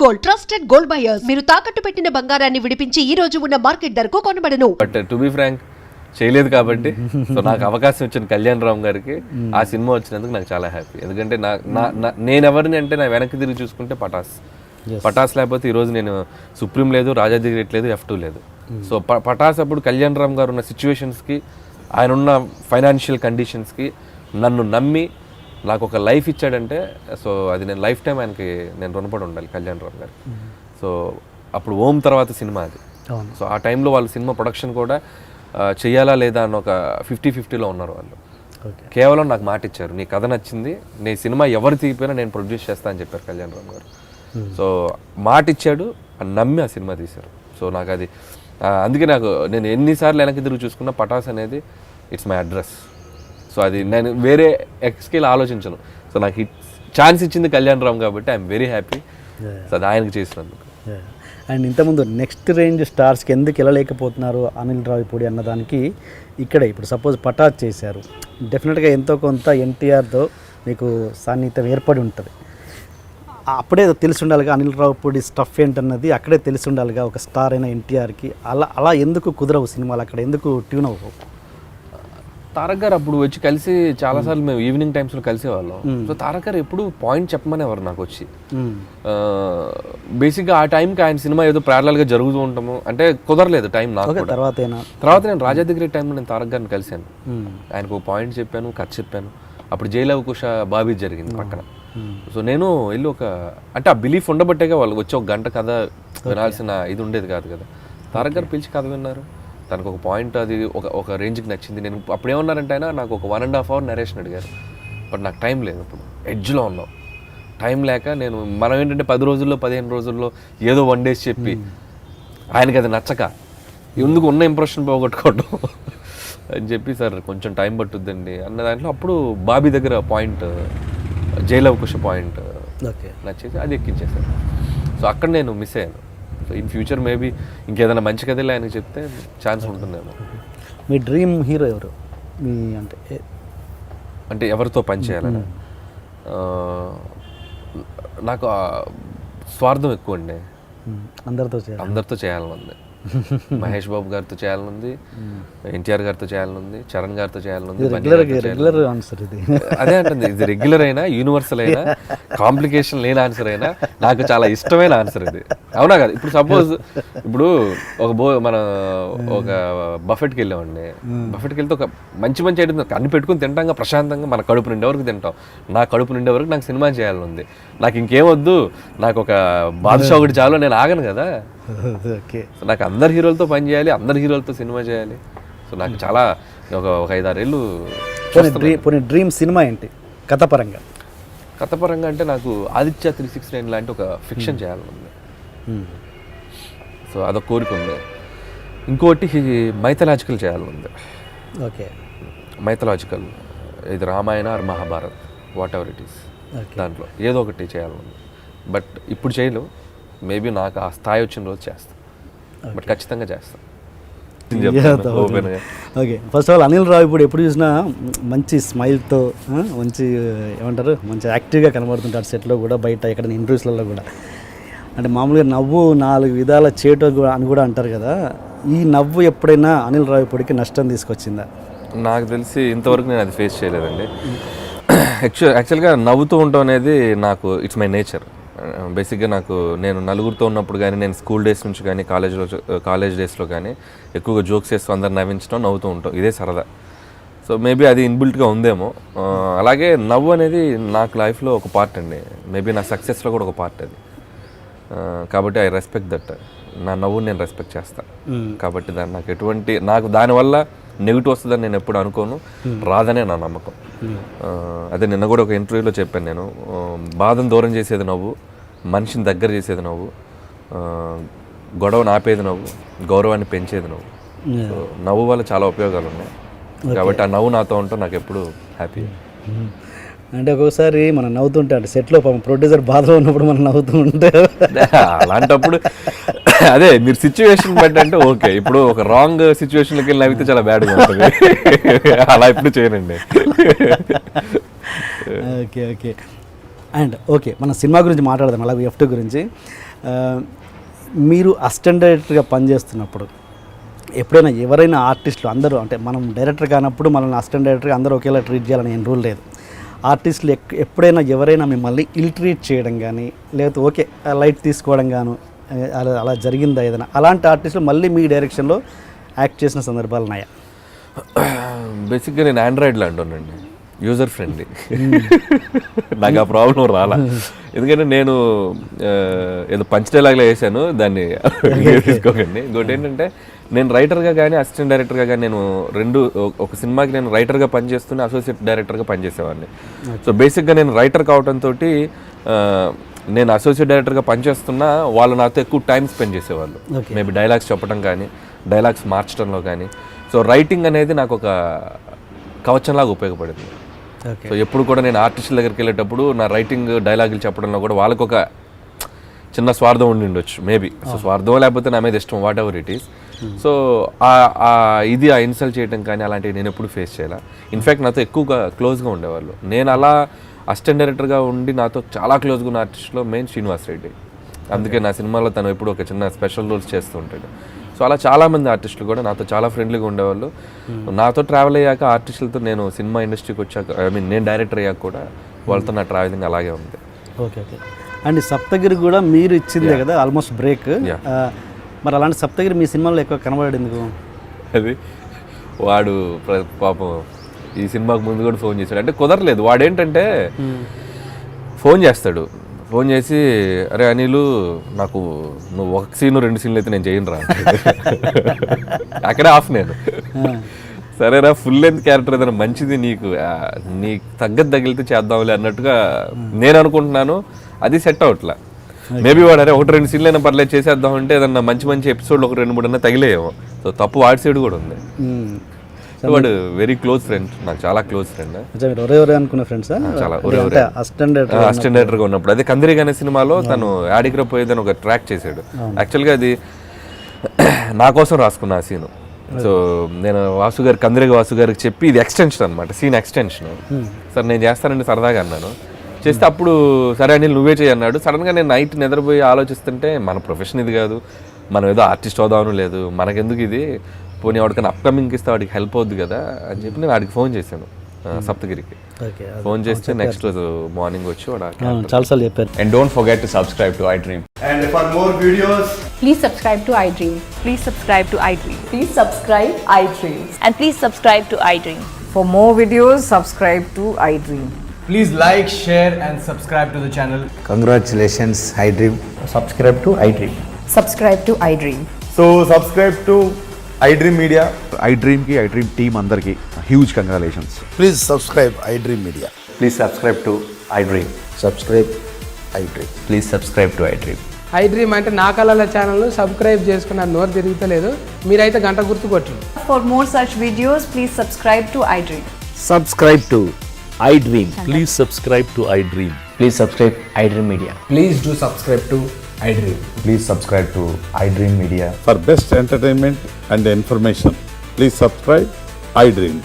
Gold trusted gold buyers మీరు తాకట్టు పెట్టిన బంగారాన్ని విడిపించి ఈ రోజు ఉన్న మార్కెట్ ధరకు కొనబడను. బట్ టు బి ఫ్రాంక్ చేయలేదు కాబట్టి సో నాకు అవకాశం ఇచ్చిన కళ్యాణ్ రామ్ గారికి ఆ సినిమా వచ్చినందుకు నాకు చాలా హ్యాపీ. ఎందుకంటే నేను ఎవరిని అంటే నా వెనక్కి తిరిగి చూసుకుంటే పటాస్ లేకపోతే ఈరోజు నేను సుప్రీం లేదు, రాజాది గ్రేట్ లేదు, F2 లేదు. సో పటాస్ అప్పుడు కళ్యాణ్ రామ్ గారు ఉన్న సిచ్యువేషన్స్కి, ఆయన ఉన్న ఫైనాన్షియల్ కండిషన్స్కి నన్ను నమ్మి నాకు ఒక లైఫ్ ఇచ్చాడంటే సో అది నేను లైఫ్ టైం ఆయనకి నేను రుణపడి ఉండాలి కళ్యాణ్ రామ్ గారికి. సో అప్పుడు ఓం తర్వాత సినిమా అది. సో ఆ టైంలో వాళ్ళు సినిమా ప్రొడక్షన్ కూడా చెయ్యాలా లేదా అన్న ఒక 50-50లో ఉన్నారు వాళ్ళు. కేవలం నాకు మాట ఇచ్చారు, నీ కథ నచ్చింది, నీ సినిమా ఎవరు తీగిపోయినా నేను ప్రొడ్యూస్ చేస్తా అని చెప్పారు కళ్యాణ్ రామ్ గారు. సో మాట ఇచ్చాడు, అని నమ్మి ఆ సినిమా తీశారు. సో నాకు అది అందుకే నేను ఎన్నిసార్లు వెనక్కి తిరిగి చూసుకున్నా పటాస్ అనేది ఇట్స్ మై అడ్రస్. సో అది నేను వేరే ఎక్స్కేల్ ఆలోచించను. సో నాకు ఛాన్స్ ఇచ్చింది కళ్యాణ్ రామ్ కాబట్టి ఐఎమ్ వెరీ హ్యాపీ. సో అది ఆయనకు చేసినందుకు. అండ్ ఇంతకుముందు నెక్స్ట్ రేంజ్ స్టార్స్కి ఎందుకు వెళ్ళలేకపోతున్నారు అనిల్ రావిపూడి అన్నదానికి ఇక్కడే ఇప్పుడు సపోజ్ పటాస్ చేశారు, డెఫినెట్గా ఎంతో కొంత ఎన్టీఆర్తో మీకు సాన్నిహిత్యం ఏర్పడి ఉంటుంది. అప్పుడే తెలిసి ఉండాలిగా అనిల్ రావిపూడి స్టఫ్ ఏంటన్నది అక్కడే తెలిసి ఉండాలిగా ఒక స్టార్ అయిన ఎన్టీఆర్కి. అలా ఎందుకు కుదరవు సినిమాలు, అక్కడ ఎందుకు ట్యూన్ అవ్వవు? తారక్ గారు అప్పుడు వచ్చి కలిసి చాలాసార్లు మేము ఈవినింగ్ టైమ్స్లో కలిసేవాళ్ళం. సో తారక్ గారు ఎప్పుడు పాయింట్ చెప్పమనేవారు నాకు వచ్చి. బేసిక్గా ఆ టైంకి ఆయన సినిమా ఏదో ప్యారలల్గా జరుగుతూ ఉంటాము అంటే కుదరలేదు టైం నాకు. తర్వాత నేను రాజా దగ్గర టైంలో నేను తారక్ గారిని కలిశాను, ఆయనకు ఒక పాయింట్ చెప్పాను, కథ చెప్పాను. అప్పుడు జైలవ్ కుష బాబీ జరిగింది పక్కన. సో నేను వెళ్ళి అంటే ఆ బిలీఫ్ ఉండబట్టేగా వాళ్ళు వచ్చి ఒక గంట కథ వినాల్సిన ఇది ఉండేది కాదు కదా. తారక్ గారు పిలిచి కథ విన్నారు, తనకు ఒక పాయింట్ అది ఒక రేంజ్కి నచ్చింది. నేను అప్పుడు ఏమన్నారంటే ఆయన నాకు ఒక 1.5 hour నరేషన్ అడిగారు. బట్ నాకు టైం లేదు, అప్పుడు ఎడ్జ్లో ఉన్నాం, టైం లేక మనం ఏంటంటే 10 రోజుల్లో 15 రోజుల్లో ఏదో 1 day చెప్పి ఆయనకి అది నచ్చక ఎందుకు ఉన్న ఇంప్రెషన్ పోగొట్టుకోవడం అని చెప్పి సార్ కొంచెం టైం పట్టుద్దండి అన్న దాంట్లో అప్పుడు బాబీ దగ్గర పాయింట్ జైలవ్ కుష పాయింట్ నచ్చేసి అది ఎక్కించేశారు. సో అక్కడ నేను మిస్ అయ్యాను. సో ఇన్ ఫ్యూచర్ మేబీ ఇంకేదైనా మంచి కథలు ఆయనకి చెప్తే ఛాన్స్ ఉంటుందేమో. మీ డ్రీమ్ హీరో ఎవరు? మీ అంటే ఎవరితో పనిచేయాలని నాకు స్వార్థం ఎక్కువ అండి. అందరితో చేయాలని ఉంది. మహేష్ బాబు గారితో చేయాలని ఉంది, ఎన్టీఆర్ గారితో చేయాలని ఉంది, చరణ్ గారితో చేయాలని ఉంది. అదే అంటుంది, ఇది రెగ్యులర్ అయినా యూనివర్సల్ అయినా కాంప్లికేషన్ లేని ఆన్సర్ అయినా నాకు చాలా ఇష్టమైన ఆన్సర్ ఇది. అవునా కదా? ఇప్పుడు సపోజ్ మన ఒక బఫెట్కి వెళ్ళామండి, బఫెట్కి వెళ్తే ఒక మంచి ఐటమ్ అన్ని పెట్టుకుని తింటాం ప్రశాంతంగా, మన కడుపు నిండే వరకు తింటాం. నా కడుపు నిండే వరకు నాకు సినిమా చేయాలని ఉంది. నాకు ఇంకేమొద్దు, నాకు ఒక బాదుషా ఒకటి చాలు, నేను ఆగను కదా. నాకు అందరు హీరోలతో పని చేయాలి, అందరు హీరోలతో సినిమా చేయాలి. సో నాకు చాలా ఒక 5-6 ఏళ్ళు. డ్రీమ్ సినిమా ఏంటి కథపరంగా? కథపరంగా అంటే నాకు ఆదిత్య 369 లాంటి ఒక ఫిక్షన్ చేయాలని ఉంది. సో అదొక కోరిక ఉంది. ఇంకోటి మైథలాజికల్ చేయాలని ఉంది. ఓకే, మైథలాజికల్, ఇది Ramayana or Mahabharat, whatever it is, దాంట్లో ఏదో ఒకటి చేయాలని ఉంది. బట్ ఇప్పుడు చేయలేవు, మేబీ నాకు ఆ స్థాయి వచ్చిన రోజు చేస్తాను. బట్ ఖచ్చితంగా చేస్తాను. Okay, first of all Anil Ravipudi ఎప్పుడు చూసినా మంచి స్మైల్తో, మంచి ఏమంటారు, మంచి యాక్టివ్గా కనబడుతుంటాడు సెట్లో కూడా, బయట ఎక్కడ ఇంటర్వ్యూస్లలో కూడా. అంటే మామూలుగా నవ్వు 4 విధాల చేయటం అని కూడా అంటారు కదా. ఈ నవ్వు ఎప్పుడైనా అనిల్ రావిపూడికి నష్టం తీసుకొచ్చిందా? నాకు తెలిసి ఇంతవరకు నేను అది ఫేస్ చేయలేదండి. యాక్చువల్గా నవ్వుతూ ఉండటం అనేది నాకు ఇట్స్ మై నేచర్. బేసిక్గా నేను నలుగురితో ఉన్నప్పుడు కానీ, నేను స్కూల్ డేస్ నుంచి కానీ, కాలేజ్ డేస్లో కానీ ఎక్కువగా జోక్స్ చేస్తూ అందరు నవ్వించడం, నవ్వుతూ ఉంటాం, ఇదే సరదా. సో మేబీ అది ఇన్బిల్ట్గా ఉందేమో. అలాగే నవ్వు అనేది నాకు లైఫ్లో ఒక పార్ట్ అండి, మేబీ నా సక్సెస్లో కూడా ఒక పార్ట్ అది. కాబట్టి ఐ రెస్పెక్ట్ దట్. నా నవ్వుని నేను రెస్పెక్ట్ చేస్తాను. కాబట్టి నాకు దానివల్ల నెగిటివ్ వస్తుందని నేను ఎప్పుడు అనుకోను, రాదనే నా నమ్మకం. అదే నిన్న కూడా ఒక ఇంటర్వ్యూలో చెప్పాను నేను, బాధను దూరం చేసేది నవ్వు, మనిషిని దగ్గర చేసేది నవ్వు, గొడవను ఆపేది నవ్వు, గౌరవాన్ని పెంచేది నవ్వు. సో నవ్వు వల్ల చాలా ఉపయోగాలు ఉన్నాయి. కాబట్టి ఆ నవ్వు నాతో ఉంటే నాకు ఎప్పుడు హ్యాపీ. అంటే ఒక్కొక్కసారి మనం నవ్వుతుంటే, అంటే సెట్లో ప్రొడ్యూసర్ బాధలో ఉన్నప్పుడు మనం నవ్వుతూ ఉంటే అలాంటప్పుడు అదే మీరు సిచ్యువేషన్ బట్టి అంటే ఓకే. ఇప్పుడు ఒక రాంగ్ సిచ్యువేషన్కి వెళ్ళి నవ్వితే చాలా బ్యాడ్గా ఉంటుంది, అలా ఇప్పుడు చేయనండి. ఓకే. అండ్ ఓకే, మన సినిమా గురించి మాట్లాడదాం, అలాగే F2 గురించి. మీరు అసిస్టెంట్ డైరెక్టర్గా పనిచేస్తున్నప్పుడు ఎప్పుడైనా ఎవరైనా ఆర్టిస్టులు అందరూ అంటే మనం డైరెక్టర్ కానప్పుడు మనల్ని అసిస్టెంట్ డైరెక్టర్గా అందరూ ఒకేలా ట్రీట్ చేయాలని ఏం రూల్ లేదు. ఆర్టిస్టులు ఎప్పుడైనా ఎవరైనా మిమ్మల్ని ఇల్ ట్రీట్ చేయడం కానీ లేకపోతే ఓకే లైట్ తీసుకోవడం గాను అలా జరిగిందా ఏదైనా? అలాంటి ఆర్టిస్టులు మళ్ళీ మీ డైరెక్షన్లో యాక్ట్ చేసిన సందర్భాలు ఉన్నాయా? బేసిక్గా నేను ఆండ్రాయిడ్లో అంటానండి, యూజర్ ఫ్రెండ్లీ. నాకు ఆ ప్రాబ్లం రాలా, ఎందుకంటే నేను ఏదో పంచ్ డైలాగ్లో వేసాను, దాన్ని తీసుకోకండి. ఇంకోటి ఏంటంటే నేను రైటర్గా కానీ అసిస్టెంట్ డైరెక్టర్గా కానీ నేను ఒక సినిమాకి నేను రైటర్గా పనిచేస్తూనే అసోసియేట్ డైరెక్టర్గా పనిచేసేవాడిని. సో బేసిక్గా నేను రైటర్ కావడంతో నేను అసోసియేట్ డైరెక్టర్గా పనిచేస్తున్నా వాళ్ళు నాతో ఎక్కువ టైం స్పెండ్ చేసేవాళ్ళు. మేబీ డైలాగ్స్ చెప్పడం కానీ డైలాగ్స్ మార్చడంలో కానీ. సో రైటింగ్ అనేది నాకు ఒక కవచంలాగా ఉపయోగపడింది. సో ఎప్పుడు కూడా నేను ఆర్టిస్టుల దగ్గరికి వెళ్ళేటప్పుడు నా రైటింగ్ డైలాగులు చెప్పడంలో కూడా వాళ్ళకు ఒక చిన్న స్వార్థం ఉండి ఉండొచ్చు మేబీ. సో స్వార్థం లేకపోతే నా మీద ఇష్టం, what ever it is. So ఇది ఆ ఇన్సల్ట్ చేయడం కానీ అలాంటివి నేను ఎప్పుడు ఫేస్ చేయాలి. ఇన్ఫ్యాక్ట్ నాతో ఎక్కువగా క్లోజ్గా ఉండేవాళ్ళు. నేను అలా అసిస్టెంట్ డైరెక్టర్గా ఉండి నాతో చాలా క్లోజ్గా ఉన్న ఆర్టిస్ట్లో మెయిన్ శ్రీనివాస్ రెడ్డి. అందుకే నా సినిమాలో తను ఎప్పుడు ఒక చిన్న స్పెషల్ రోల్స్ చేస్తూ ఉంటాడు. సో అలా చాలామంది ఆర్టిస్టులు కూడా నాతో చాలా ఫ్రెండ్లీగా ఉండేవాళ్ళు. నాతో ట్రావెల్ అయ్యాక ఆర్టిస్టులతో నేను సినిమా ఇండస్ట్రీకి వచ్చాక నేను డైరెక్టర్ అయ్యాక కూడా వాళ్ళతో నా ట్రావెలింగ్ అలాగే ఉంది. Okay okay. అండ్ సప్తగిరి కూడా మీరు ఇచ్చిందే కదా ఆల్మోస్ట్ బ్రేక్. మరి అలాంటి సప్తగిరి మీ సినిమాలో ఎక్కువ కనబడాడు ఎందుకు? అది వాడు పాపం ఈ సినిమాకు ముందు కూడా ఫోన్ చేశాడు. అంటే కుదరలేదు. వాడేంటంటే ఫోన్ చేస్తాడు, ఫోన్ చేసి అరే అనిలు నాకు నువ్వు ఒక సీను 2 సీన్లు అయితే నేను చేయను రా, అక్కడే ఆఫ్ నేను. సరేరా ఫుల్ లెంత్ క్యారెక్టర్ ఏదైనా మంచిది నీకు తగ్గదు తగిలితే చేద్దాంలే అన్నట్టుగా నేను అనుకుంటున్నాను. అది సెట్ అవట్లా. మేబీ వాడు అరే 1-2 సీన్లు అయినా పర్లేదు చేసేద్దాం అంటే ఏదన్నా మంచి ఎపిసోడ్లు 1-2-3 అన్నా తగిలేమో. సో తప్పు వాడి సైడ్ కూడా ఉంది. వాడు వెరీ క్లోజ్ ఫ్రెండ్, నాకు చాలా క్లోజ్ ఫ్రెండ్. అనుకున్న ఫ్రెండ్స్ చాలా అసిస్టెంట్ డైరెక్టర్గా ఉన్నప్పుడు అదే కందిరిగా అనే సినిమాలో తను యాడికి పోయేదని ఒక ట్రాక్ చేశాడు. యాక్చువల్గా అది నా కోసం రాసుకున్న ఆ సీను. సో నేను కందిరిగా వాసు గారికి చెప్పి ఇది ఎక్స్టెన్షన్ అనమాట, సీన్ ఎక్స్టెన్షన్. సార్ నేను చేస్తానండి సరదాగా అన్నాను. చేస్తే అప్పుడు సరే అనిల్ నువ్వే చేయి అన్నాడు. సడన్గా నేను నైట్ నిద్రపోయి ఆలోచిస్తుంటే మన ప్రొఫెషన్ ఇది కాదు, మనం ఏదో ఆర్టిస్ట్ అవుదామని లేదు, మనకెందుకు ఇది, పోనీ వాడికన్నా అప్కమింగ్కి ఇస్తే వాడికి హెల్ప్ అవుద్ది కదా అని చెప్పి నేను వాడికి ఫోన్ చేశాను సప్తగిరికి. ఫోన్ చేస్తే నెక్స్ట్ రోజు మార్నింగ్ వచ్చి వాడు చాలాసార్లు చెప్పారు. And don't forget to subscribe to iDream. And for more videos, please subscribe to iDream. Please subscribe to iDream. Please subscribe iDream. And please subscribe to iDream. For more videos, subscribe to iDream. please like, share and subscribe to the channel. Congratulations, iDream. Subscribe to iDream. Subscribe to iDream. So subscribe to iDream Media. iDream ki iDream team andarki huge congratulations. Please subscribe iDream Media. Please subscribe to iDream. Subscribe iDream. Please subscribe to iDream. iDream అంటే నా కళల ఛానల్ను subscribe చేసుకున్న నోరు తిరుగుతలేదు, మీరైతే గంట గుర్తు కొట్టండి. For more such videos, please subscribe to iDream. Subscribe to iDream. Please subscribe to iDream. Please subscribe iDream Media. Please do subscribe to iDream. Please subscribe to iDream Media. For best entertainment and information, please subscribe iDream.